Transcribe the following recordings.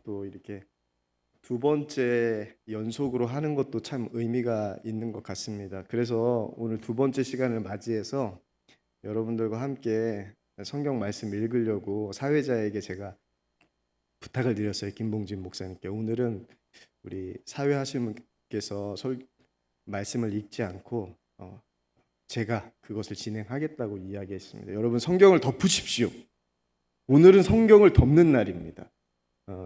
또 이렇게 두 번째 연속으로 하는 것도 참 의미가 있는 것 같습니다. 그래서 오늘 두 번째 시간을 맞이해서 여러분들과 함께 성경 말씀 읽으려고 사회자에게 제가 부탁을 드렸어요. 김봉진 목사님께. 오늘은 우리 사회하시면께서 말씀을 읽지 않고 제가 그것을 진행하겠다고 이야기했습니다. 여러분 성경을 덮으십시오. 오늘은 성경을 덮는 날입니다.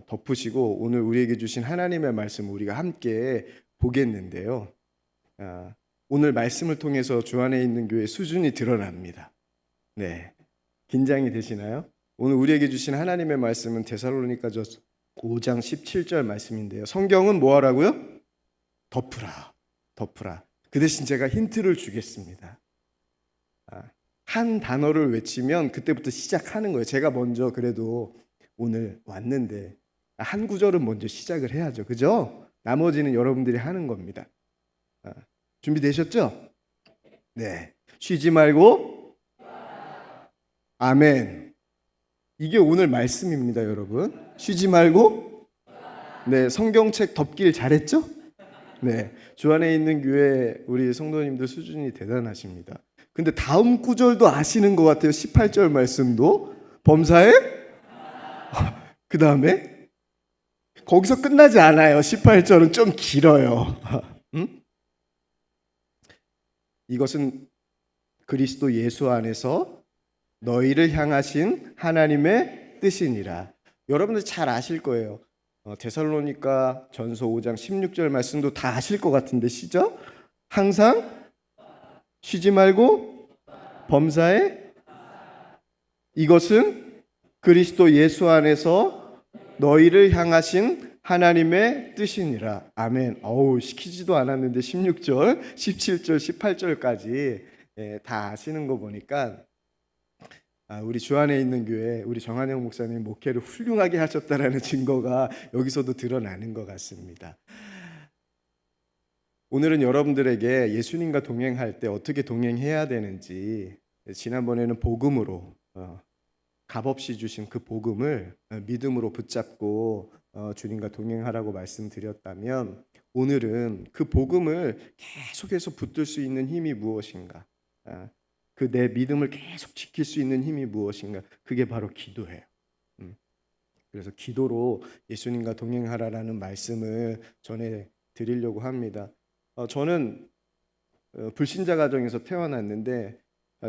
덮으시고 오늘 우리에게 주신 하나님의 말씀 우리가 함께 보겠는데요. 오늘 말씀을 통해서 주 안에 있는 교회 수준이 드러납니다. 네, 긴장이 되시나요? 오늘 우리에게 주신 하나님의 말씀은 데살로니가서 5장 17절 말씀인데요. 성경은 뭐 하라고요? 덮으라, 덮으라. 그 대신 제가 힌트를 주겠습니다. 한 단어를 외치면 그때부터 시작하는 거예요. 제가 먼저 그래도 오늘 왔는데 한 구절은 먼저 시작을 해야죠. 그죠? 나머지는 여러분들이 하는 겁니다. 준비되셨죠? 네. 쉬지 말고 아멘. 이게 오늘 말씀입니다, 여러분. 쉬지 말고 네, 성경책 덮길 잘했죠? 네. 주 안에 있는 교회 우리 성도님들 수준이 대단하십니다. 근데 다음 구절도 아시는 것 같아요. 18절 말씀도 범사에 그 다음에 거기서 끝나지 않아요. 18절은 좀 길어요. 이것은 그리스도 예수 안에서 너희를 향하신 하나님의 뜻이니라. 여러분들 잘 아실 거예요. 데살로니가 전서 5장 16절 말씀도 다 아실 것 같은데 시죠? 항상 쉬지 말고 범사에 이것은 그리스도 예수 안에서 너희를 향하신 하나님의 뜻이니라. 아멘. 시키지도 않았는데 16절, 17절, 18절까지 다 아시는 거 보니까 우리 주 안에 있는 교회 우리 정한영 목사님 목회를 훌륭하게 하셨다라는 증거가 여기서도 드러나는 것 같습니다. 오늘은 여러분들에게 예수님과 동행할 때 어떻게 동행해야 되는지, 지난번에는 복음으로 값없이 주신 그 복음을 믿음으로 붙잡고 주님과 동행하라고 말씀드렸다면, 오늘은 그 복음을 계속해서 붙들 수 있는 힘이 무엇인가, 그 내 믿음을 계속 지킬 수 있는 힘이 무엇인가, 그게 바로 기도예요. 그래서 기도로 예수님과 동행하라라는 말씀을 전해 드리려고 합니다. 저는 불신자 가정에서 태어났는데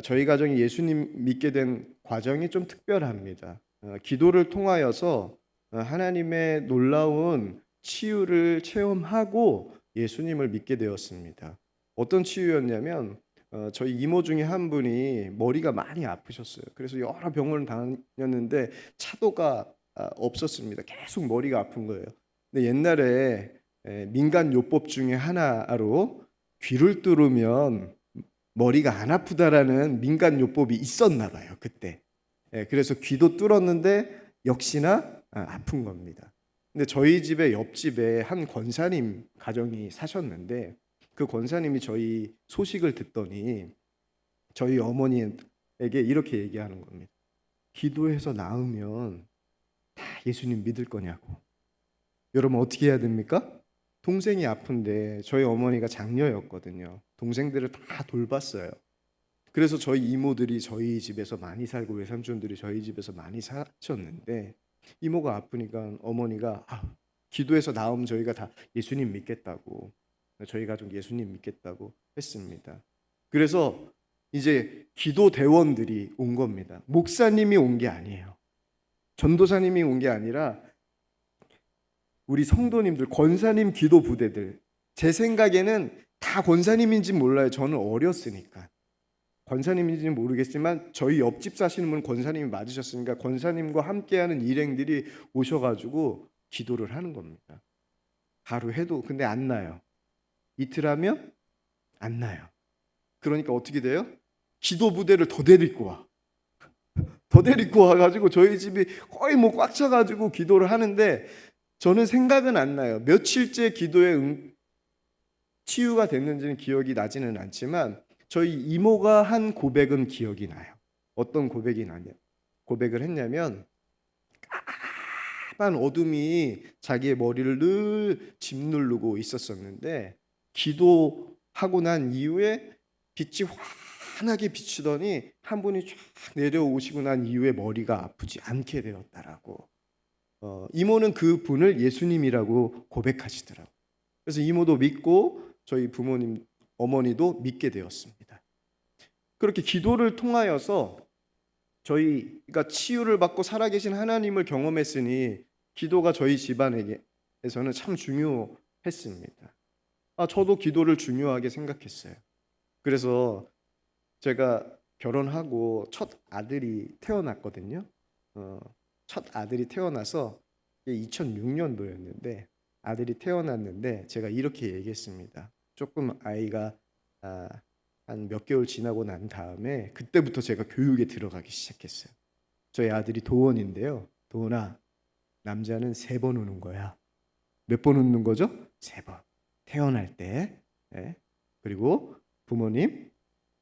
저희 가정이 예수님 믿게 된 과정이 좀 특별합니다. 기도를 통하여서 하나님의 놀라운 치유를 체험하고 예수님을 믿게 되었습니다. 어떤 치유였냐면 저희 이모 중에 한 분이 머리가 많이 아프셨어요. 그래서 여러 병원을 다녔는데 차도가 없었습니다. 계속 머리가 아픈 거예요. 근데 옛날에 민간 요법 중에 하나로 귀를 뚫으면 머리가 안 아프다라는 민간 요법이 있었나 봐요, 그때. 그래서 귀도 뚫었는데 역시나 아픈 겁니다. 근데 저희 집의 옆집에 한 권사님 가정이 사셨는데, 그 권사님이 저희 소식을 듣더니 저희 어머니에게 이렇게 얘기하는 겁니다. 기도해서 나으면 다 예수님 믿을 거냐고. 여러분 어떻게 해야 됩니까? 동생이 아픈데 저희 어머니가 장녀였거든요. 동생들을 다 돌봤어요. 그래서 저희 이모들이 저희 집에서 많이 살고 외삼촌들이 저희 집에서 많이 사셨는데, 이모가 아프니까 어머니가 기도해서 나오면 저희가 다 예수님 믿겠다고, 저희 가족 예수님 믿겠다고 했습니다. 그래서 이제 기도 대원들이 온 겁니다. 목사님이 온 게 아니에요. 전도사님이 온 게 아니라 우리 성도님들, 권사님 기도 부대들. 제 생각에는 다 권사님인지 몰라요. 저는 어렸으니까. 권사님인지는 모르겠지만 저희 옆집 사시는 분은 권사님이 맞으셨으니까 권사님과 함께하는 일행들이 오셔가지고 기도를 하는 겁니다. 하루 해도 근데 안 나요. 이틀 하면 안 나요. 그러니까 어떻게 돼요? 기도 부대를 더 데리고 와. 더 데리고 와가지고 저희 집이 거의 뭐 꽉 차가지고 기도를 하는데, 저는 생각은 안 나요. 며칠째 기도에 치유가 됐는지는 기억이 나지는 않지만 저희 이모가 한 고백은 기억이 나요. 어떤 고백을 했냐면, 깜깜한 어둠이 자기의 머리를 늘 짓누르고 있었었는데, 기도하고 난 이후에 빛이 환하게 비추더니 한 분이 쫙 내려오시고 난 이후에 머리가 아프지 않게 되었다라고. 이모는 그 분을 예수님이라고 고백하시더라고요. 그래서 이모도 믿고 저희 부모님, 어머니도 믿게 되었습니다. 그렇게 기도를 통하여서 저희가 치유를 받고 살아계신 하나님을 경험했으니 기도가 저희 집안에게서는 참 중요했습니다. 저도 기도를 중요하게 생각했어요. 그래서 제가 결혼하고 첫 아들이 태어났거든요. 첫 아들이 태어나서 2006년도였는데 아들이 태어났는데 제가 이렇게 얘기했습니다. 조금 아이가 한 몇 개월 지나고 난 다음에 그때부터 제가 교육에 들어가기 시작했어요. 저희 아들이 도원인데요. 도원아, 남자는 3번 우는 거야. 몇 번 우는 거죠? 3번. 태어날 때, 그리고 부모님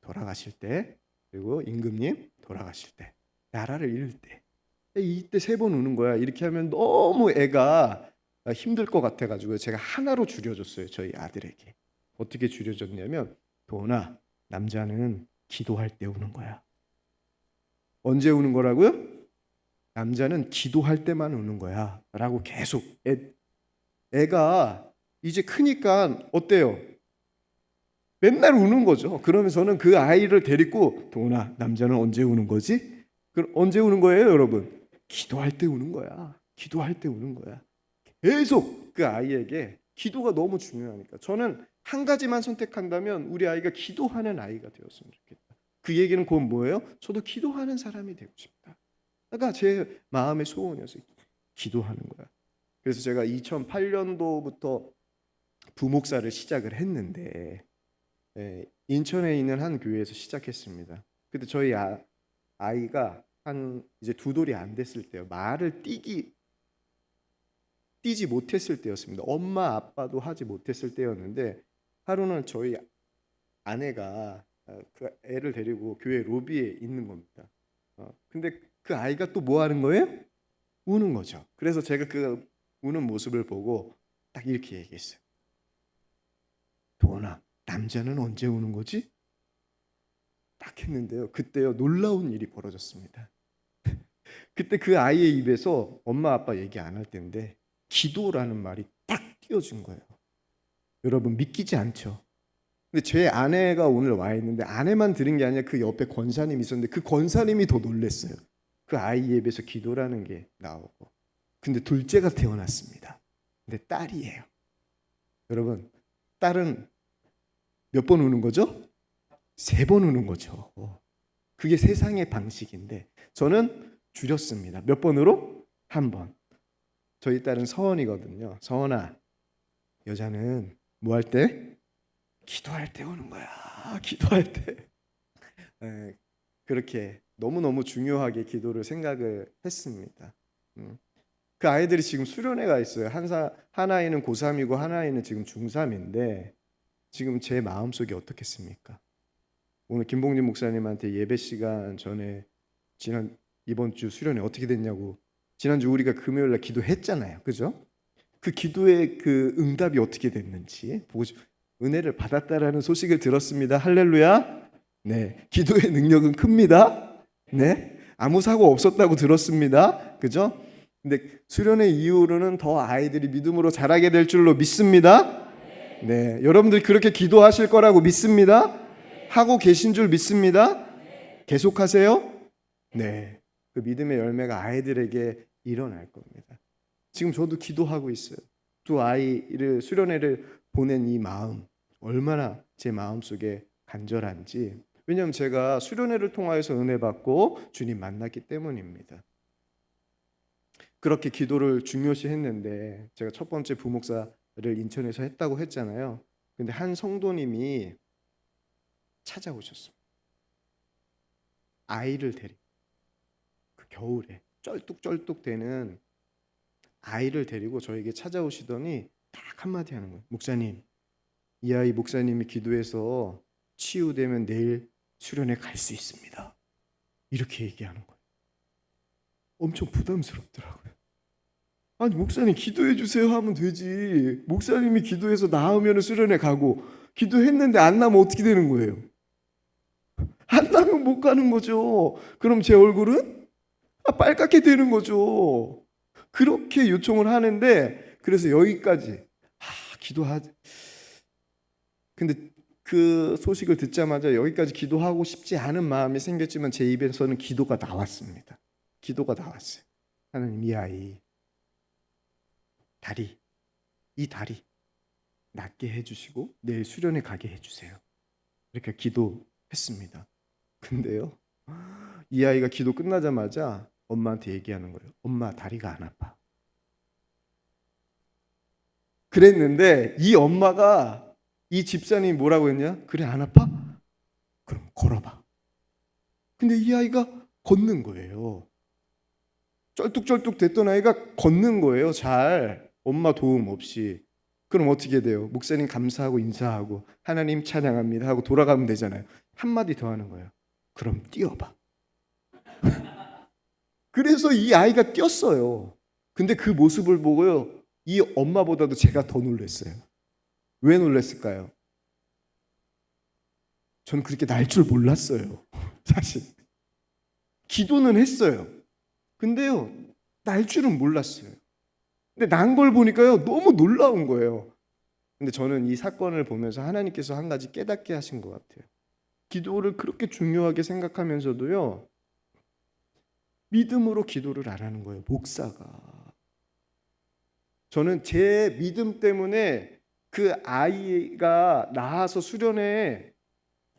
돌아가실 때, 그리고 임금님 돌아가실 때, 나라를 잃을 때, 이때 3번 우는 거야. 이렇게 하면 너무 애가 힘들 것 같아가지고 제가 하나로 줄여줬어요. 저희 아들에게. 어떻게 줄여줬냐면, 도원아, 남자는 기도할 때 우는 거야. 언제 우는 거라고요? 남자는 기도할 때만 우는 거야 라고 계속. 애가 이제 크니까 어때요? 맨날 우는 거죠. 그러면 저는 그 아이를 데리고, 도원아, 남자는 언제 우는 거지? 그럼 언제 우는 거예요, 여러분? 기도할 때 우는 거야. 기도할 때 우는 거야. 계속 그 아이에게 기도가 너무 중요하니까 저는 한 가지만 선택한다면 우리 아이가 기도하는 아이가 되었으면 좋겠다. 그 얘기는 곧 뭐예요? 저도 기도하는 사람이 되고 싶다. 그러니까 제 마음의 소원이었어요. 기도하는 거야. 그래서 제가 2008년도부터 부목사를 시작을 했는데 인천에 있는 한 교회에서 시작했습니다. 그때 저희 아이가 한 이제 2돌이 안 됐을 때요. 말을 뛰지 못했을 때였습니다. 엄마 아빠도 하지 못했을 때였는데 하루는 저희 아내가 그 애를 데리고 교회 로비에 있는 겁니다. 근데 그 아이가 또 뭐 하는 거예요? 우는 거죠. 그래서 제가 그 우는 모습을 보고 딱 이렇게 얘기했어요. 도원아, 남자는 언제 우는 거지? 딱 했는데요. 그때요, 놀라운 일이 벌어졌습니다. 그때 그 아이의 입에서 엄마 아빠 얘기 안 할 텐데 기도라는 말이 딱 띄어진 거예요. 여러분 믿기지 않죠? 근데 제 아내가 오늘 와 있는데 아내만 들은 게 아니라 그 옆에 권사님이 있었는데 그 권사님이 더 놀랐어요. 그 아이의 입에서 기도라는 게 나오고. 근데 둘째가 태어났습니다. 근데 딸이에요. 여러분, 딸은 몇 번 우는 거죠? 3번 우는 거죠. 그게 세상의 방식인데 저는 줄였습니다. 몇 번으로? 1번. 저희 딸은 서원이거든요. 서원아, 여자는 뭐 할 때? 기도할 때 우는 거야. 기도할 때. 그렇게 너무너무 중요하게 기도를 생각을 했습니다. 그 아이들이 지금 수련회 가 있어요. 한 아이는 고3이고 한 아이는 지금 중3인데 지금 제 마음속이 어떻겠습니까? 오늘 김봉진 목사님한테 예배 시간 전에 이번 주 수련회 어떻게 됐냐고 지난주 우리가 금요일 날 기도했잖아요. 그죠? 그 기도의 그 응답이 어떻게 됐는지 보고 은혜를 받았다라는 소식을 들었습니다. 할렐루야. 네. 기도의 능력은 큽니다. 네. 아무 사고 없었다고 들었습니다. 그죠? 근데 수련회 이후로는 더 아이들이 믿음으로 자라게 될 줄로 믿습니다. 네. 여러분들이 그렇게 기도하실 거라고 믿습니다. 하고 계신 줄 믿습니다. 계속하세요. 네. 그 믿음의 열매가 아이들에게 일어날 겁니다. 지금 저도 기도하고 있어요. 2아이를 수련회를 보낸 이 마음 얼마나 제 마음속에 간절한지. 왜냐하면 제가 수련회를 통하여서 은혜 받고 주님 만났기 때문입니다. 그렇게 기도를 중요시 했는데 제가 첫 번째 부목사를 인천에서 했다고 했잖아요. 근데 한 성도님이 찾아오셨습니다. 아이를 데리고 그 겨울에 쩔뚝쩔뚝대는 아이를 데리고 저에게 찾아오시더니 딱 한마디 하는 거예요. 목사님, 이 아이 목사님이 기도해서 치유되면 내일 수련회 갈 수 있습니다. 이렇게 얘기하는 거예요. 엄청 부담스럽더라고요. 아니 목사님 기도해 주세요 하면 되지. 목사님이 기도해서 나으면 수련회 가고 기도했는데 안 나면 어떻게 되는 거예요? 안 나면 못 가는 거죠. 그럼 제 얼굴은 빨갛게 되는 거죠. 그렇게 요청을 하는데 그래서 여기까지 기도하지. 근데 그 소식을 듣자마자 여기까지 기도하고 싶지 않은 마음이 생겼지만 제 입에서는 기도가 나왔습니다. 기도가 나왔어요. 하나님 이 아이 이 다리 낫게 해주시고 내일 수련회 가게 해주세요. 이렇게 기도했습니다. 근데요, 이 아이가 기도 끝나자마자 엄마한테 얘기하는 거예요. 엄마 다리가 안 아파. 그랬는데 이 엄마가 이 집사님이 뭐라고 했냐? 그래 안 아파? 그럼 걸어봐. 근데 이 아이가 걷는 거예요. 쩔뚝쩔뚝 됐던 아이가 걷는 거예요. 잘 엄마 도움 없이. 그럼 어떻게 돼요? 목사님 감사하고 인사하고 하나님 찬양합니다 하고 돌아가면 되잖아요. 한마디 더 하는 거예요. 그럼 뛰어봐. 그래서 이 아이가 뛰었어요. 근데 그 모습을 보고요, 이 엄마보다도 제가 더 놀랐어요. 왜 놀랐을까요? 저는 그렇게 날 줄 몰랐어요. 사실 기도는 했어요. 근데요, 날 줄은 몰랐어요. 근데 난 걸 보니까요, 너무 놀라운 거예요. 근데 저는 이 사건을 보면서 하나님께서 한 가지 깨닫게 하신 것 같아요. 기도를 그렇게 중요하게 생각하면서도요, 믿음으로 기도를 안 하는 거예요, 목사가. 저는 제 믿음 때문에 그 아이가 나아서 수련회에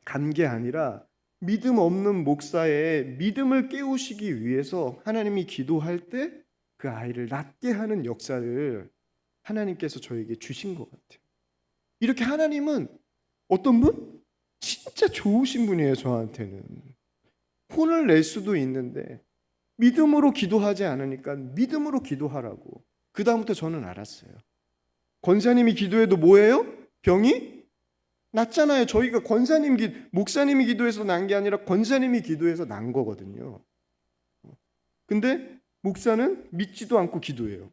간 게 아니라 믿음 없는 목사의 믿음을 깨우시기 위해서 하나님이 기도할 때 그 아이를 낫게 하는 역사를 하나님께서 저에게 주신 것 같아요. 이렇게 하나님은 어떤 분? 진짜 좋으신 분이에요. 저한테는 혼을 낼 수도 있는데 믿음으로 기도하지 않으니까 믿음으로 기도하라고. 그 다음부터 저는 알았어요. 권사님이 기도해도 뭐예요? 병이 낫잖아요. 저희가 목사님이 기도해서 난 게 아니라 권사님이 기도해서 난 거거든요. 근데 목사는 믿지도 않고 기도해요.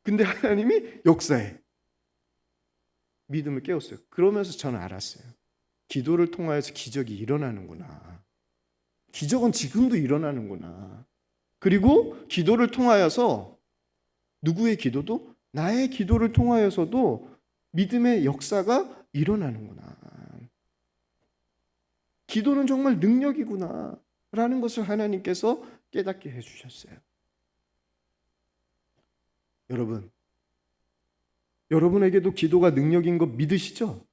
근데 하나님이 역사해. 믿음을 깨웠어요. 그러면서 저는 알았어요. 기도를 통하여서 기적이 일어나는구나. 기적은 지금도 일어나는구나. 그리고 기도를 통하여서 누구의 기도도 나의 기도를 통하여서도 믿음의 역사가 일어나는구나. 기도는 정말 능력이구나 라는 것을 하나님께서 깨닫게 해주셨어요. 여러분에게도 기도가 능력인 거 믿으시죠?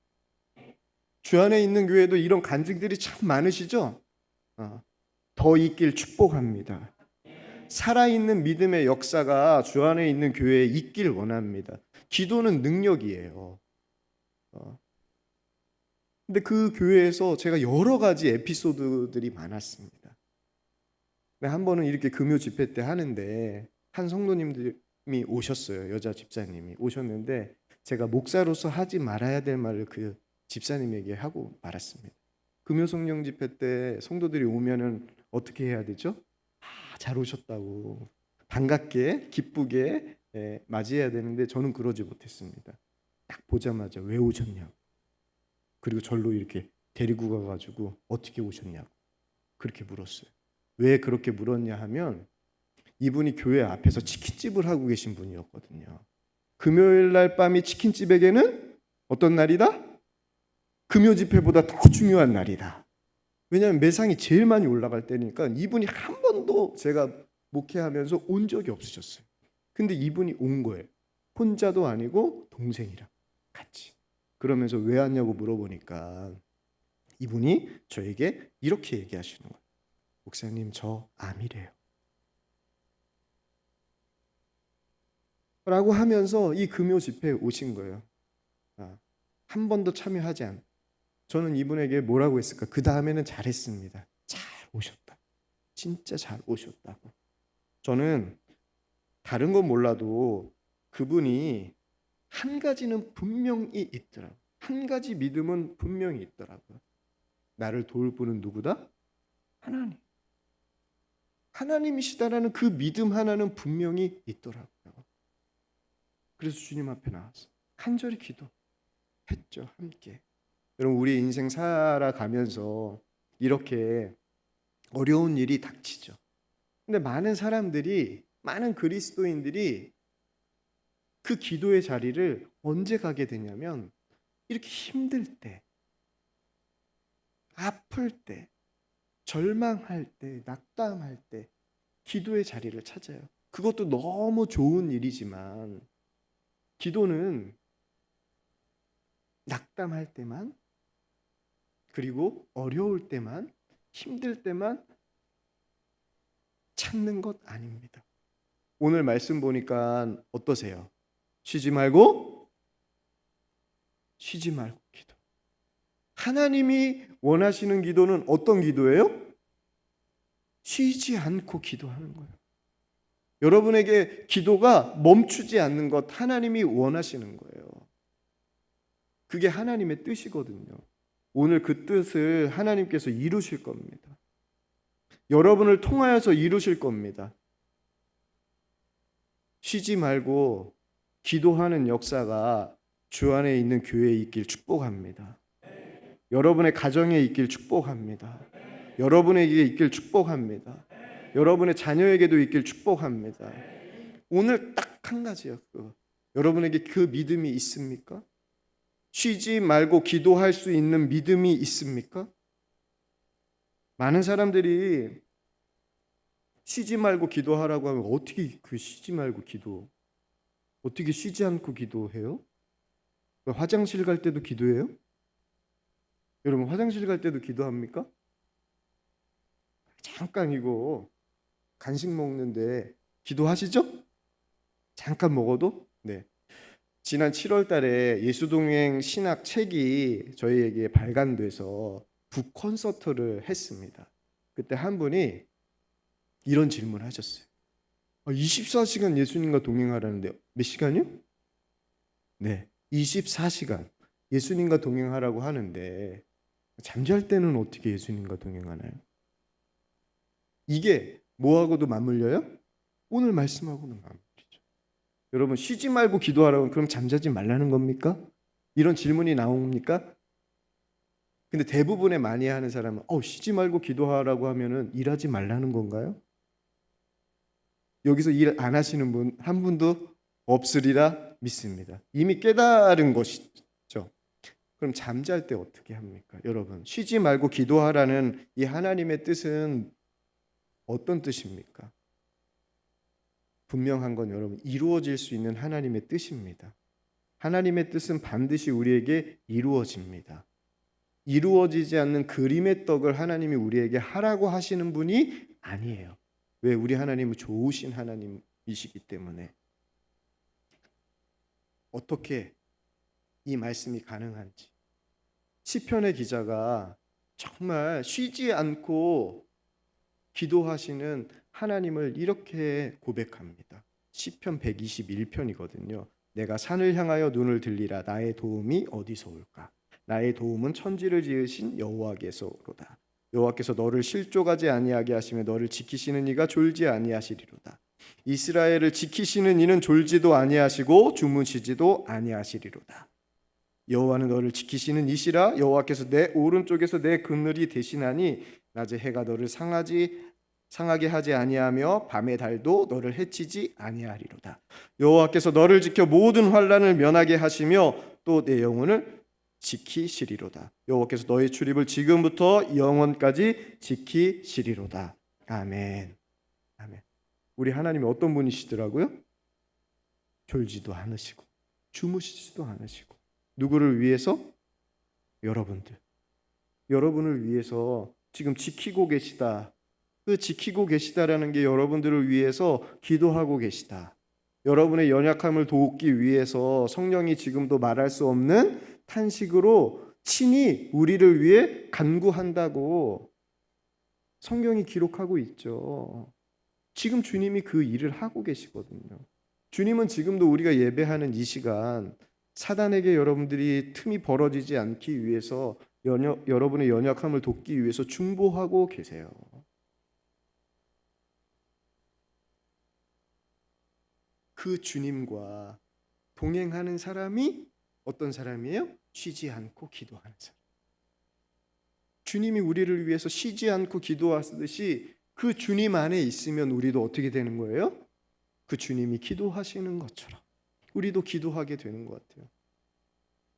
주 안에 있는 교회도 이런 간증들이 참 많으시죠? 더 있길 축복합니다. 살아있는 믿음의 역사가 주 안에 있는 교회에 있길 원합니다. 기도는 능력이에요. 근데 그 교회에서 제가 여러 가지 에피소드들이 많았습니다. 한 번은 이렇게 금요 집회 때 하는데 한 성도님이 오셨어요. 여자 집사님이 오셨는데 제가 목사로서 하지 말아야 될 말을 그 집사님에게 하고 말았습니다. 금요 성령 집회 때 성도들이 오면은 어떻게 해야 되죠? 잘 오셨다고 반갑게 기쁘게 맞이해야 되는데 저는 그러지 못했습니다. 딱 보자마자 왜 오셨냐고, 그리고 절로 이렇게 데리고 가가지고 어떻게 오셨냐고 그렇게 물었어요. 왜 그렇게 물었냐 하면 이분이 교회 앞에서 치킨집을 하고 계신 분이었거든요. 금요일 날 밤이 치킨집에게는 어떤 날이다? 금요 집회보다 더 중요한 날이다. 왜냐하면 매상이 제일 많이 올라갈 때니까. 이분이 한 번도 제가 목회하면서 온 적이 없으셨어요. 근데 이분이 온 거예요. 혼자도 아니고 동생이랑 같이. 그러면서 왜 왔냐고 물어보니까 이분이 저에게 이렇게 얘기하시는 거예요. 목사님, 저 암이래요. 라고 하면서 이 금요 집회에 오신 거예요. 한 번도 참여하지 않고. 저는 이분에게 뭐라고 했을까? 그 다음에는 잘했습니다. 잘 오셨다. 진짜 잘 오셨다고. 저는 다른 건 몰라도 그분이 한 가지는 분명히 있더라고요. 한 가지 믿음은 분명히 있더라고요. 나를 도울 분은 누구다? 하나님. 하나님이시다라는 그 믿음 하나는 분명히 있더라고요. 그래서 주님 앞에 나와서 간절히 기도했죠, 함께. 여러분, 우리 인생 살아가면서 이렇게 어려운 일이 닥치죠. 근데 많은 그리스도인들이 그 기도의 자리를 언제 가게 되냐면 이렇게 힘들 때, 아플 때, 절망할 때, 낙담할 때 기도의 자리를 찾아요. 그것도 너무 좋은 일이지만 기도는 낙담할 때만, 그리고 어려울 때만, 힘들 때만 찾는 것 아닙니다. 오늘 말씀 보니까 어떠세요? 쉬지 말고 기도. 하나님이 원하시는 기도는 어떤 기도예요? 쉬지 않고 기도하는 거예요. 여러분에게 기도가 멈추지 않는 것, 하나님이 원하시는 거예요. 그게 하나님의 뜻이거든요. 오늘 그 뜻을 하나님께서 이루실 겁니다. 여러분을 통하여서 이루실 겁니다. 쉬지 말고 기도하는 역사가 주 안에 있는 교회에 있길 축복합니다. 여러분의 가정에 있길 축복합니다. 여러분에게 있길 축복합니다. 여러분의 자녀에게도 있길 축복합니다. 오늘 딱 한 가지요. 여러분에게 그 믿음이 있습니까? 쉬지 말고 기도할 수 있는 믿음이 있습니까? 많은 사람들이 쉬지 말고 기도하라고 하면 어떻게 어떻게 쉬지 않고 기도해요? 화장실 갈 때도 기도해요? 여러분, 화장실 갈 때도 기도합니까? 잠깐 이거 간식 먹는데 기도하시죠? 잠깐 먹어도? 네. 지난 7월 달에 예수동행 신학 책이 저희에게 발간돼서 북 콘서트를 했습니다. 그때 한 분이 이런 질문을 하셨어요. 24시간 예수님과 동행하라는데 몇 시간이요? 네, 24시간 예수님과 동행하라고 하는데 잠잘 때는 어떻게 예수님과 동행하나요? 이게 뭐하고도 맞물려요? 오늘 말씀하고는 맞물리죠. 여러분, 쉬지 말고 기도하라고 그럼 잠자지 말라는 겁니까? 이런 질문이 나옵니까? 근데 대부분의 많이 하는 사람은 쉬지 말고 기도하라고 하면은 일하지 말라는 건가요? 여기서 일 안 하시는 분 한 분도 없으리라 믿습니다. 이미 깨달은 것이죠. 그럼 잠잘 때 어떻게 합니까? 여러분, 쉬지 말고 기도하라는 이 하나님의 뜻은 어떤 뜻입니까? 분명한 건 여러분, 이루어질 수 있는 하나님의 뜻입니다. 하나님의 뜻은 반드시 우리에게 이루어집니다. 이루어지지 않는 그림의 떡을 하나님이 우리에게 하라고 하시는 분이 아니에요. 왜? 우리 하나님은 좋으신 하나님이시기 때문에. 어떻게 이 말씀이 가능한지, 시편의 기자가 정말 쉬지 않고 기도하시는 하나님을 이렇게 고백합니다. 시편 121편이거든요. 내가 산을 향하여 눈을 들리라. 나의 도움이 어디서 올까? 나의 도움은 천지를 지으신 여호와께서로다. 여호와께서 너를 실족하지 아니하게 하시며 너를 지키시는 이가 졸지 아니하시리로다. 이스라엘을 지키시는 이는 졸지도 아니하시고 주무시지도 아니하시리로다. 여호와는 너를 지키시는 이시라. 여호와께서 내 오른쪽에서 내 그늘이 되시나니 낮에 해가 너를 상하게 하지 아니하며 밤의 달도 너를 해치지 아니하리로다. 여호와께서 너를 지켜 모든 환난을 면하게 하시며 또 내 영혼을 지키시리로다. 여호와께서 너의 출입을 지금부터 영원까지 지키시리로다. 아멘. 아멘. 우리 하나님이 어떤 분이시더라고요? 졸지도 않으시고 주무시지도 않으시고. 누구를 위해서? 여러분을 위해서 지금 지키고 계시다. 그 지키고 계시다라는 게 여러분들을 위해서 기도하고 계시다. 여러분의 연약함을 돕기 위해서 성령이 지금도 말할 수 없는 탄식으로 친히 우리를 위해 간구한다고 성경이 기록하고 있죠. 지금 주님이 그 일을 하고 계시거든요. 주님은 지금도 우리가 예배하는 이 시간 사단에게 여러분들이 틈이 벌어지지 않기 위해서 여러분의 연약함을 돕기 위해서 중보하고 계세요. 그 주님과 동행하는 사람이 어떤 사람이에요? 쉬지 않고 기도하는 사람. 주님이 우리를 위해서 쉬지 않고 기도하듯이 그 주님 안에 있으면 우리도 어떻게 되는 거예요? 그 주님이 기도하시는 것처럼 우리도 기도하게 되는 것 같아요.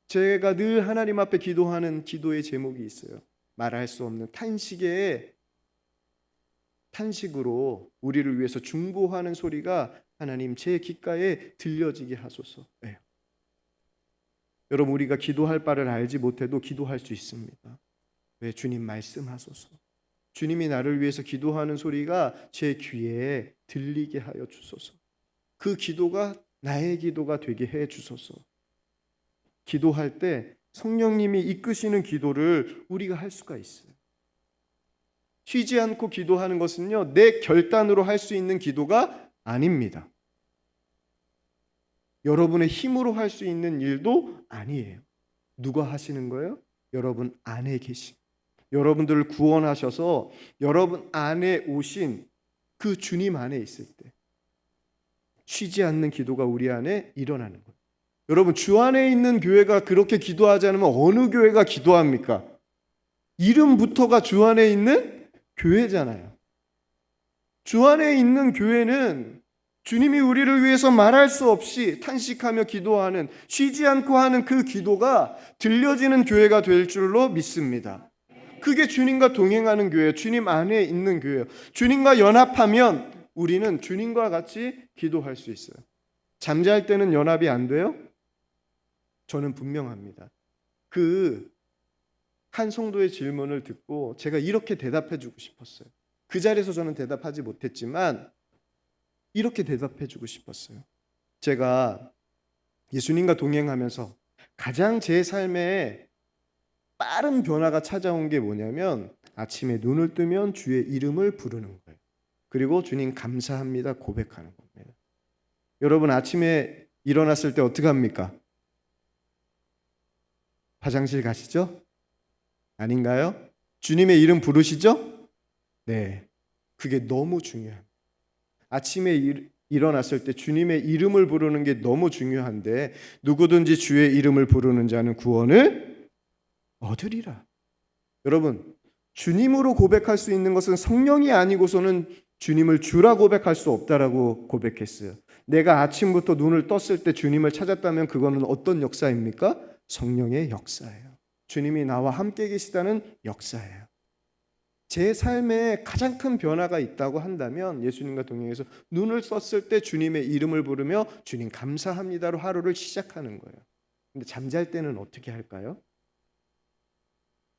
제가 늘 하나님 앞에 기도하는 기도의 제목이 있어요. 말할 수 없는 탄식으로 우리를 위해서 중보하는 소리가 하나님 제 귓가에 들려지게 하소서. 네. 여러분, 우리가 기도할 바를 알지 못해도 기도할 수 있습니다. 왜? 주님 말씀하소서. 주님이 나를 위해서 기도하는 소리가 제 귀에 들리게 하여 주소서. 그 기도가 나의 기도가 되게 해 주소서. 기도할 때 성령님이 이끄시는 기도를 우리가 할 수가 있어요. 쉬지 않고 기도하는 것은요, 내 결단으로 할 수 있는 기도가 아닙니다. 여러분의 힘으로 할 수 있는 일도 아니에요. 누가 하시는 거예요? 여러분 안에 계신, 여러분들을 구원하셔서 여러분 안에 오신 그 주님 안에 있을 때 쉬지 않는 기도가 우리 안에 일어나는 거예요. 여러분, 주 안에 있는 교회가 그렇게 기도하지 않으면 어느 교회가 기도합니까? 이름부터가 주 안에 있는 교회잖아요. 주 안에 있는 교회는 주님이 우리를 위해서 말할 수 없이 탄식하며 기도하는, 쉬지 않고 하는 그 기도가 들려지는 교회가 될 줄로 믿습니다. 그게 주님과 동행하는 교회예요. 주님 안에 있는 교회예요. 주님과 연합하면 우리는 주님과 같이 기도할 수 있어요. 잠잘 때는 연합이 안 돼요? 저는 분명합니다. 그 한 성도의 질문을 듣고 제가 이렇게 대답해 주고 싶었어요. 그 자리에서 저는 대답하지 못했지만 이렇게 대답해 주고 싶었어요. 제가 예수님과 동행하면서 가장 제 삶에 빠른 변화가 찾아온 게 뭐냐면 아침에 눈을 뜨면 주의 이름을 부르는 거예요. 그리고 주님 감사합니다 고백하는 겁니다. 여러분, 아침에 일어났을 때 어떻게 합니까? 화장실 가시죠? 아닌가요? 주님의 이름 부르시죠? 네, 그게 너무 중요합니다. 아침에 일어났을 때 주님의 이름을 부르는 게 너무 중요한데 누구든지 주의 이름을 부르는 자는 구원을 얻으리라. 여러분, 주님으로 고백할 수 있는 것은 성령이 아니고서는 주님을 주라 고백할 수 없다라고 고백했어요. 내가 아침부터 눈을 떴을 때 주님을 찾았다면 그거는 어떤 역사입니까? 성령의 역사예요. 주님이 나와 함께 계시다는 역사예요. 제 삶에 가장 큰 변화가 있다고 한다면 예수님과 동행해서 눈을 떴을 때 주님의 이름을 부르며 주님 감사합니다로 하루를 시작하는 거예요. 근데 잠잘 때는 어떻게 할까요?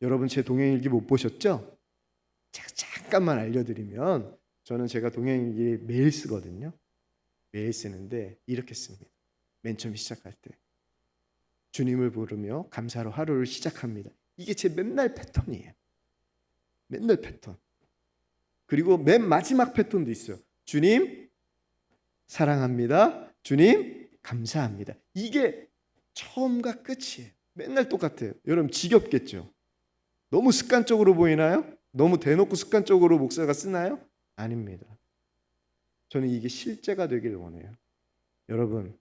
여러분, 제 동행일기 못 보셨죠? 제가 잠깐만 알려드리면 저는 제가 동행일기 매일 쓰거든요. 매일 쓰는데 이렇게 씁니다. 맨 처음 시작할 때 주님을 부르며 감사로 하루를 시작합니다. 이게 제 맨날 패턴이에요. 맨날 패턴. 그리고 맨 마지막 패턴도 있어요. 주님 사랑합니다. 주님 감사합니다. 이게 처음과 끝이에요. 맨날 똑같아요. 여러분, 지겹겠죠? 너무 습관적으로 보이나요? 너무 대놓고 습관적으로 목사가 쓰나요? 아닙니다. 저는 이게 실제가 되길 원해요. 여러분,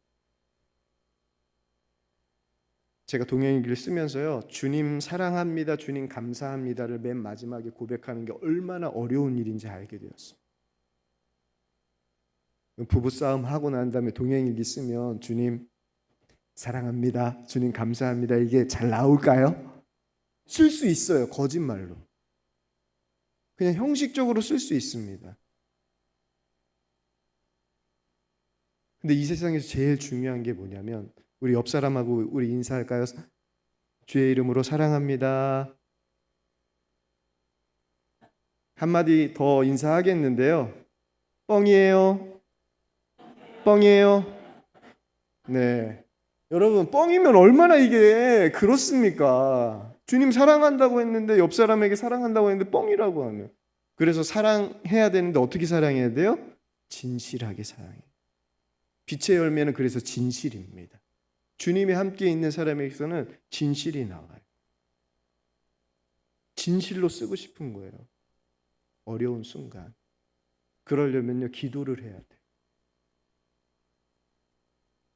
제가 동행일기를 쓰면서요, 주님 사랑합니다, 주님 감사합니다를 맨 마지막에 고백하는 게 얼마나 어려운 일인지 알게 되었어요. 부부싸움 하고 난 다음에 동행일기 쓰면 주님 사랑합니다, 주님 감사합니다, 이게 잘 나올까요? 쓸 수 있어요. 거짓말로. 그냥 형식적으로 쓸 수 있습니다. 근데 이 세상에서 제일 중요한 게 뭐냐면 우리 옆 사람하고 우리 인사할까요? 주의 이름으로 사랑합니다. 한마디 더 인사하겠는데요. 뻥이에요. 뻥이에요. 네. 여러분, 뻥이면 얼마나 이게 그렇습니까? 주님 사랑한다고 했는데 옆 사람에게 사랑한다고 했는데 뻥이라고 하면. 그래서 사랑해야 되는데 어떻게 사랑해야 돼요? 진실하게 사랑해요. 빛의 열매는 그래서 진실입니다. 주님이 함께 있는 사람에게서는 진실이 나와요. 진실로 쓰고 싶은 거예요. 어려운 순간. 그러려면요, 기도를 해야 돼요.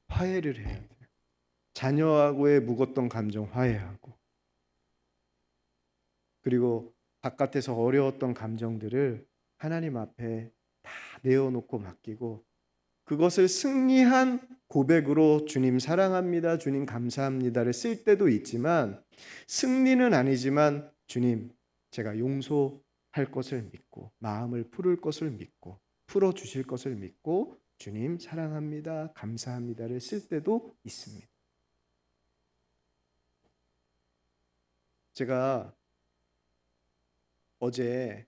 화해를 해야 돼요. 자녀하고의 묵었던 감정 화해하고, 그리고 바깥에서 어려웠던 감정들을 하나님 앞에 다 내어놓고 맡기고, 그것을 승리한 고백으로 주님 사랑합니다, 주님 감사합니다를 쓸 때도 있지만, 승리는 아니지만 주님 제가 용서할 것을 믿고 마음을 풀을 것을 믿고 풀어주실 것을 믿고 주님 사랑합니다, 감사합니다를 쓸 때도 있습니다. 제가 어제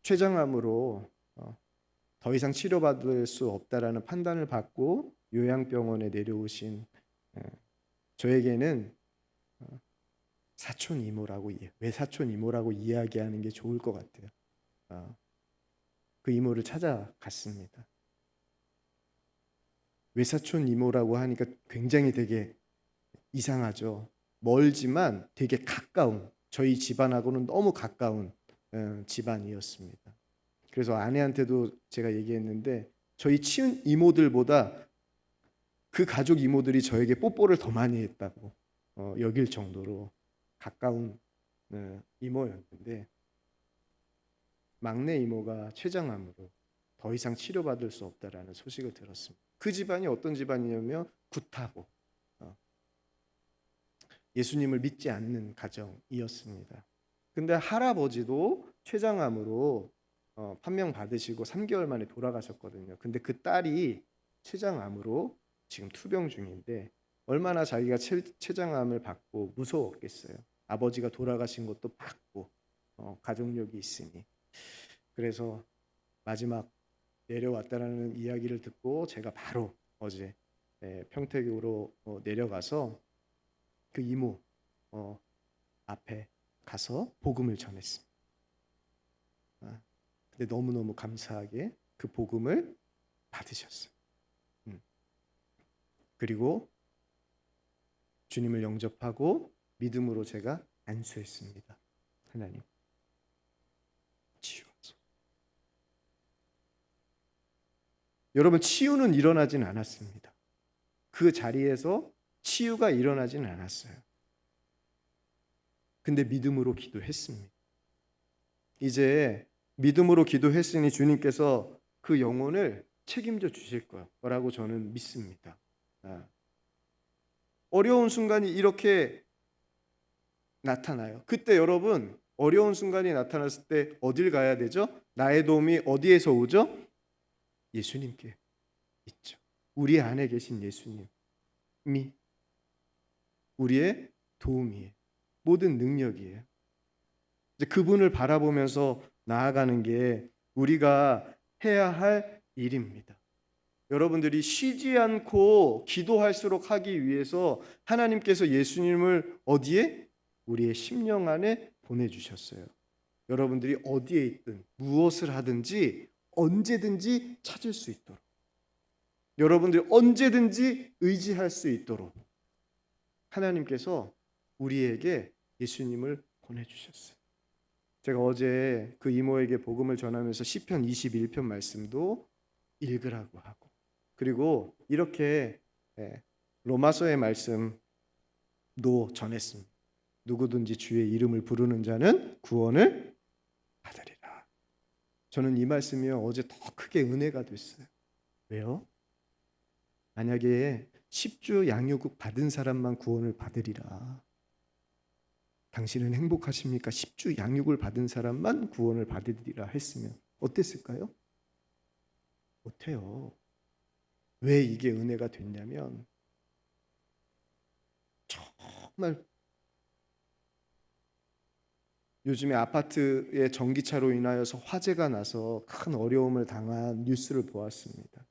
췌장암으로 더 이상 치료받을 수 없다라는 판단을 받고 요양병원에 내려오신 저에게는 사촌 이모라고, 외사촌 이모라고 이야기하는 게 좋을 것 같아요. 그 이모를 찾아갔습니다. 외사촌 이모라고 하니까 굉장히 되게 이상하죠. 멀지만 되게 가까운, 저희 집안하고는 너무 가까운 집안이었습니다. 그래서 아내한테도 제가 얘기했는데, 저희 친이모들보다 그 가족 이모들이 저에게 뽀뽀를 더 많이 했다고 여길 정도로 가까운 이모였는데, 막내 이모가 췌장암으로 더 이상 치료받을 수 없다라는 소식을 들었습니다. 그 집안이 어떤 집안이냐면 굿하고 예수님을 믿지 않는 가정이었습니다. 근데 할아버지도 췌장암으로 판명 받으시고 3개월 만에 돌아가셨거든요. 근데 그 딸이 췌장암으로 지금 투병 중인데, 얼마나 자기가 췌장암을 받고 무서웠겠어요. 아버지가 돌아가신 것도 받고 가족력이 있으니. 그래서 마지막 내려왔다라는 이야기를 듣고 제가 바로 어제 평택으로 내려가서 그 이모 앞에 가서 복음을 전했습니다. 근데 너무너무 감사하게 그 복음을 받으셨어요. 그리고 주님을 영접하고 믿음으로 제가 안수했습니다. 하나님 치유하소서. 여러분, 치유는 일어나진 않았습니다. 그 자리에서 치유가 일어나진 않았어요. 근데 믿음으로 기도했습니다. 이제 믿음으로 기도했으니 주님께서 그 영혼을 책임져 주실 거라고 저는 믿습니다. 어려운 순간이 이렇게 나타나요. 그때 여러분, 어려운 순간이 나타났을 때 어딜 가야 되죠? 나의 도움이 어디에서 오죠? 예수님께 있죠. 우리 안에 계신 예수님이 우리의 도움이에요. 모든 능력이에요. 이제 그분을 바라보면서 나아가는 게 우리가 해야 할 일입니다. 여러분들이 쉬지 않고 기도할수록 하기 위해서 하나님께서 예수님을 어디에? 우리의 심령 안에 보내주셨어요. 여러분들이 어디에 있든 무엇을 하든지 언제든지 찾을 수 있도록, 여러분들이 언제든지 의지할 수 있도록 하나님께서 우리에게 예수님을 보내주셨어요. 제가 어제 그 이모에게 복음을 전하면서 시편 21편 말씀도 읽으라고 하고, 그리고 이렇게 로마서의 말씀도 전했습니다. 누구든지 주의 이름을 부르는 자는 구원을 받으리라. 저는 이 말씀이 어제 더 크게 은혜가 됐어요. 왜요? 만약에 10주 양육을 받은 사람만 구원을 받으리라. 당신은 행복하십니까? 10주 양육을 받은 사람만 구원을 받으리라 했으면 어땠을까요? 못해요. 왜 이게 은혜가 됐냐면, 정말 요즘에 아파트의 전기차로 인하여서 화재가 나서 큰 어려움을 당한 뉴스를 보았습니다.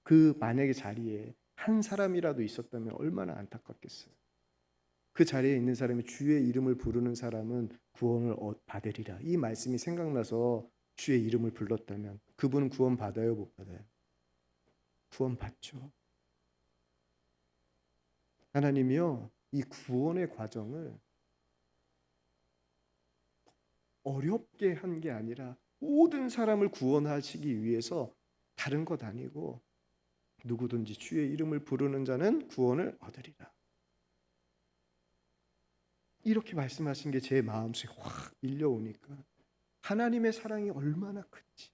그 만약에 자리에 한 사람이라도 있었다면 얼마나 안타깝겠어요. 그 자리에 있는 사람이 주의 이름을 부르는 사람은 구원을 받으리라. 이 말씀이 생각나서 주의 이름을 불렀다면 그분은 구원 받아요, 못 받아요? 구원 받죠. 하나님이요, 이 구원의 과정을 어렵게 한 게 아니라 모든 사람을 구원하시기 위해서, 다른 것 아니고 누구든지 주의 이름을 부르는 자는 구원을 얻으리라. 이렇게 말씀하신 게 제 마음속에 확 밀려오니까 하나님의 사랑이 얼마나 큰지,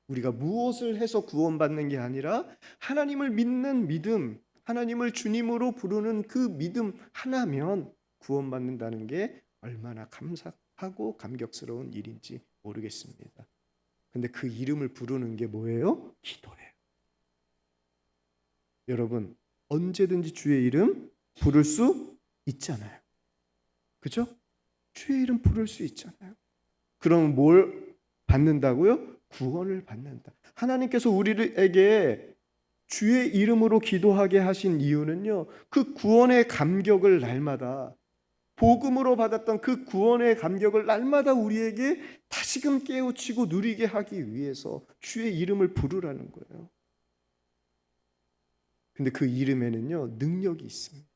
우리가 무엇을 해서 구원받는 게 아니라 하나님을 믿는 믿음, 하나님을 주님으로 부르는 그 믿음 하나면 구원받는다는 게 얼마나 감사하고 감격스러운 일인지 모르겠습니다. 근데 그 이름을 부르는 게 뭐예요? 기도예요. 여러분, 언제든지 주의 이름 부를 수 있잖아요. 그죠? 주의 이름 부를 수 있잖아요. 그럼 뭘 받는다고요? 구원을 받는다. 하나님께서 우리에게 주의 이름으로 기도하게 하신 이유는요, 그 구원의 감격을 날마다, 복음으로 받았던 그 구원의 감격을 날마다 우리에게 다시금 깨우치고 누리게 하기 위해서 주의 이름을 부르라는 거예요. 근데 그 이름에는요, 능력이 있습니다.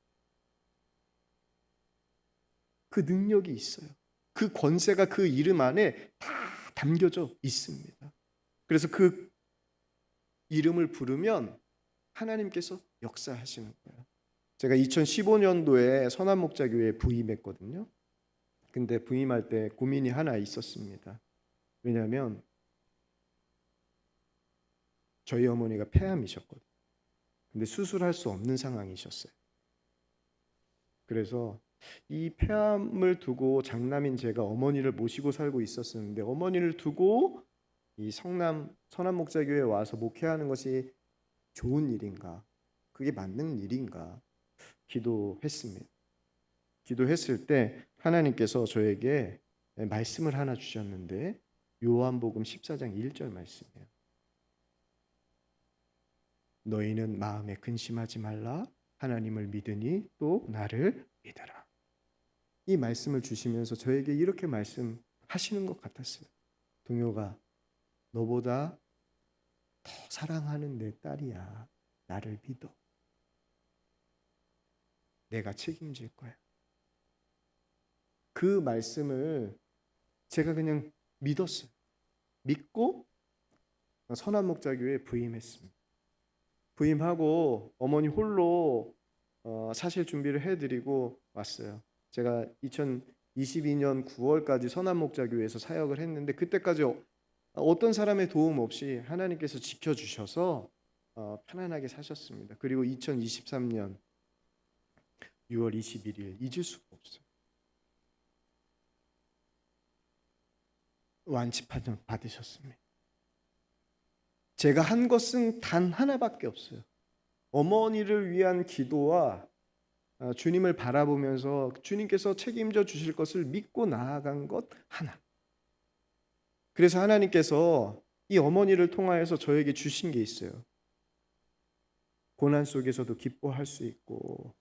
그 능력이 있어요. 그 권세가 그 이름 안에 다 담겨져 있습니다. 그래서 그 이름을 부르면 하나님께서 역사하시는 거예요. 제가 2015년도에 선한목자교회에 부임했거든요. 근데 부임할 때 고민이 하나 있었습니다. 왜냐하면 저희 어머니가 폐암이셨거든요. 근데 수술할 수 없는 상황이셨어요. 그래서 이 폐암을 두고 장남인 제가 어머니를 모시고 살고 있었는데, 어머니를 두고 이 성남 선한목자교회에 와서 목회하는 것이 좋은 일인가, 그게 맞는 일인가 기도했습니다. 기도했을 때 하나님께서 저에게 말씀을 하나 주셨는데, 요한복음 14장 1절 말씀이에요. 너희는 마음에 근심하지 말라. 하나님을 믿으니 또 나를 믿으라. 이 말씀을 주시면서 저에게 이렇게 말씀하시는 것 같았어요. 동요가, 너보다 더 사랑하는 내 딸이야. 나를 믿어. 내가 책임질 거야. 그 말씀을 제가 그냥 믿었어요. 믿고 선한목자교회에 부임했습니다. 부임하고 어머니 홀로 사실 준비를 해드리고 왔어요. 제가 2022년 9월까지 선한목자교회에서 사역을 했는데, 그때까지 어떤 사람의 도움 없이 하나님께서 지켜주셔서 편안하게 사셨습니다. 그리고 2023년 6월 21일 잊을 수가 없어요. 완치 판정 받으셨습니다. 제가 한 것은 단 하나밖에 없어요. 어머니를 위한 기도와 주님을 바라보면서 주님께서 책임져 주실 것을 믿고 나아간 것 하나. 그래서 하나님께서 이 어머니를 통하여서 저에게 주신 게 있어요. 고난 속에서도 기뻐할 수 있고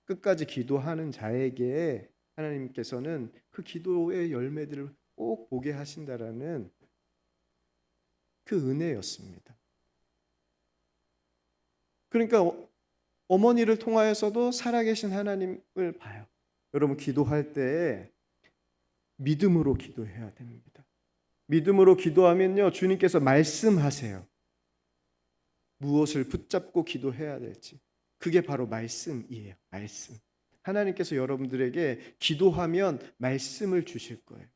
끝까지 기도하는 자에게 하나님께서는 그 기도의 열매들을 꼭 보게 하신다라는 그 은혜였습니다. 그러니까 어머니를 통하여서도 살아계신 하나님을 봐요. 여러분, 기도할 때 믿음으로 기도해야 됩니다. 믿음으로 기도하면요, 주님께서 말씀하세요. 무엇을 붙잡고 기도해야 될지. 그게 바로 말씀이에요. 말씀. 하나님께서 여러분들에게 기도하면 말씀을 주실 거예요.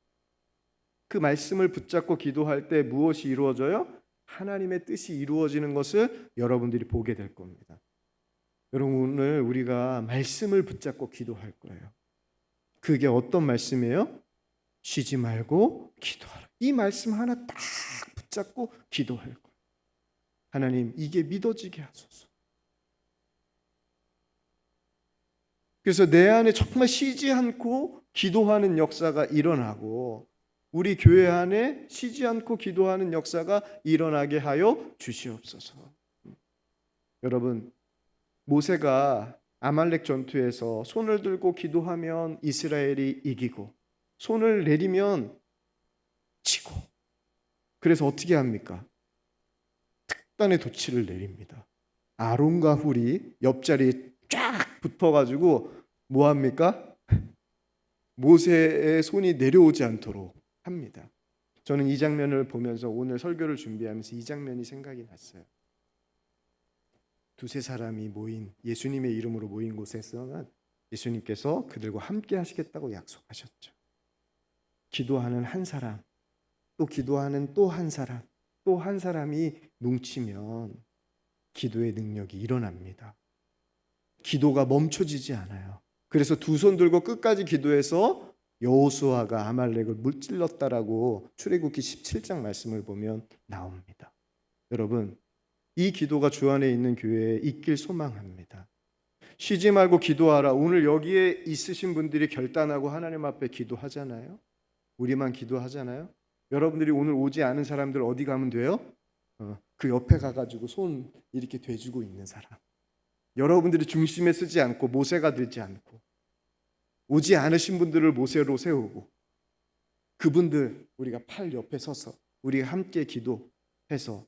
그 말씀을 붙잡고 기도할 때 무엇이 이루어져요? 하나님의 뜻이 이루어지는 것을 여러분들이 보게 될 겁니다. 여러분, 오늘 우리가 말씀을 붙잡고 기도할 거예요. 그게 어떤 말씀이에요? 쉬지 말고 기도하라. 이 말씀 하나 딱 붙잡고 기도할 거예요. 하나님, 이게 믿어지게 하소서. 그래서 내 안에 정말 쉬지 않고 기도하는 역사가 일어나고, 우리 교회 안에 쉬지 않고 기도하는 역사가 일어나게 하여 주시옵소서. 여러분, 모세가 아말렉 전투에서 손을 들고 기도하면 이스라엘이 이기고, 손을 내리면 지고, 그래서 어떻게 합니까? 특단의 도치를 내립니다. 아론과 훌이 옆자리에 쫙 붙어가지고 뭐 합니까? 모세의 손이 내려오지 않도록 합니다. 저는 이 장면을 보면서 오늘 설교를 준비하면서 이 장면이 생각이 났어요. 두세 사람이 모인 예수님의 이름으로 모인 곳에서는 예수님께서 그들과 함께 하시겠다고 약속하셨죠. 기도하는 한 사람, 또 기도하는 또 한 사람, 또 한 사람이 뭉치면 기도의 능력이 일어납니다. 기도가 멈춰지지 않아요. 그래서 두 손 들고 끝까지 기도해서 여호수아가 아말렉을 물질렀다라고 출애굽기 17장 말씀을 보면 나옵니다. 여러분, 이 기도가 주 안에 있는 교회에 있길 소망합니다. 쉬지 말고 기도하라. 오늘 여기에 있으신 분들이 결단하고 하나님 앞에 기도하잖아요. 우리만 기도하잖아요. 여러분들이 오늘 오지 않은 사람들 어디 가면 돼요? 그 옆에 가가지고 손 이렇게 대주고 있는 사람. 여러분들이 중심에 쓰지 않고 모세가 되지 않고 오지 않으신 분들을 모세로 세우고 그분들 우리가 팔 옆에 서서 우리가 함께 기도해서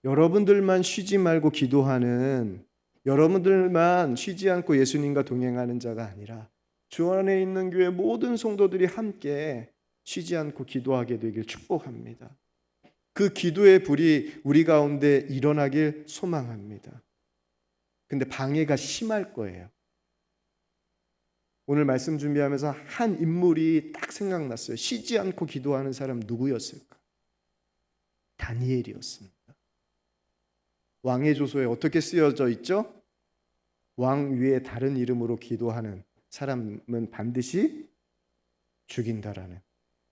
여러분들만 쉬지 말고 기도하는, 여러분들만 쉬지 않고 예수님과 동행하는 자가 아니라 주 안에 있는 교회 모든 성도들이 함께 쉬지 않고 기도하게 되길 축복합니다. 그 기도의 불이 우리 가운데 일어나길 소망합니다. 근데 방해가 심할 거예요. 오늘 말씀 준비하면서 한 인물이 딱 생각났어요. 쉬지 않고 기도하는 사람 누구였을까? 다니엘이었습니다. 왕의 조서에 어떻게 쓰여져 있죠? 왕 위에 다른 이름으로 기도하는 사람은 반드시 죽인다라는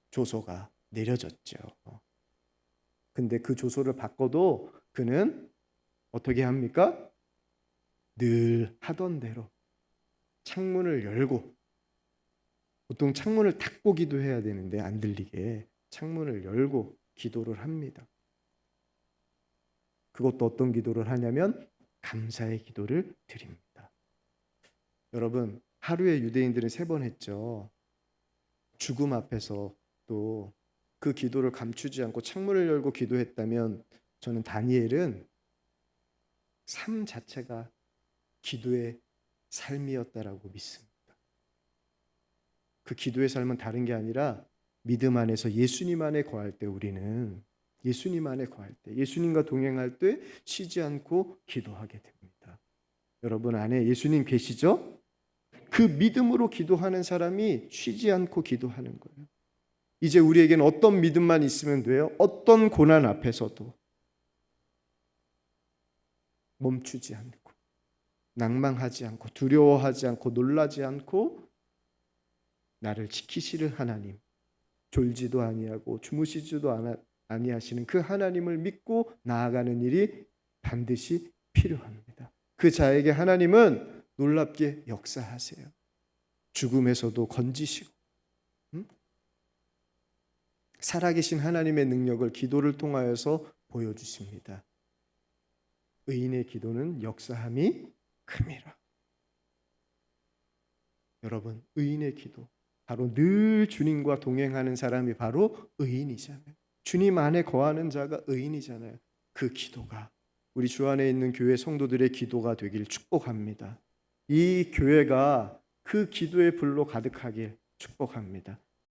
조서가 내려졌죠. 근데 그 조서를 바꿔도 그는 어떻게 합니까? 늘 하던 대로 창문을 열고, 보통 창문을 닫고 기도해야 되는데 안 들리게 창문을 열고 기도를 합니다. 그것도 어떤 기도를 하냐면 감사의 기도를 드립니다. 여러분, 하루에 유대인들은 3번 했죠. 죽음 앞에서 또 그 기도를 감추지 않고 창문을 열고 기도했다면 저는 다니엘은 삶 자체가 기도의 삶이었다라고 믿습니다. 그 기도의 삶은 다른 게 아니라 믿음 안에서 예수님 안에 거할 때 우리는 예수님 안에 거할 때, 예수님과 동행할 때 쉬지 않고 기도하게 됩니다. 여러분 안에 예수님 계시죠? 그 믿음으로 기도하는 사람이 쉬지 않고 기도하는 거예요. 이제 우리에게는 어떤 믿음만 있으면 돼요? 어떤 고난 앞에서도 멈추지 않고, 낭망하지 않고, 두려워하지 않고, 놀라지 않고 나를 지키시는 하나님, 졸지도 아니하고 주무시지도 아니하시는 그 하나님을 믿고 나아가는 일이 반드시 필요합니다. 그 자에게 하나님은 놀랍게 역사하세요. 죽음에서도 건지시고, 살아계신 하나님의 능력을 기도를 통하여서 보여주십니다. 의인의 기도는 역사함이 큽니다. 여러분, 의인의 기도, 바로 늘 주님과 동행하는 사람이 바로 의인이잖아요. 주님 안에 거하는 자가 의인이잖아요. 그 기도가 우리 주 안에 있는 교회 성도들의 기도가 되길 축복합니다. 이 교회가 그 기도의 불로 가득하길 축복합니다.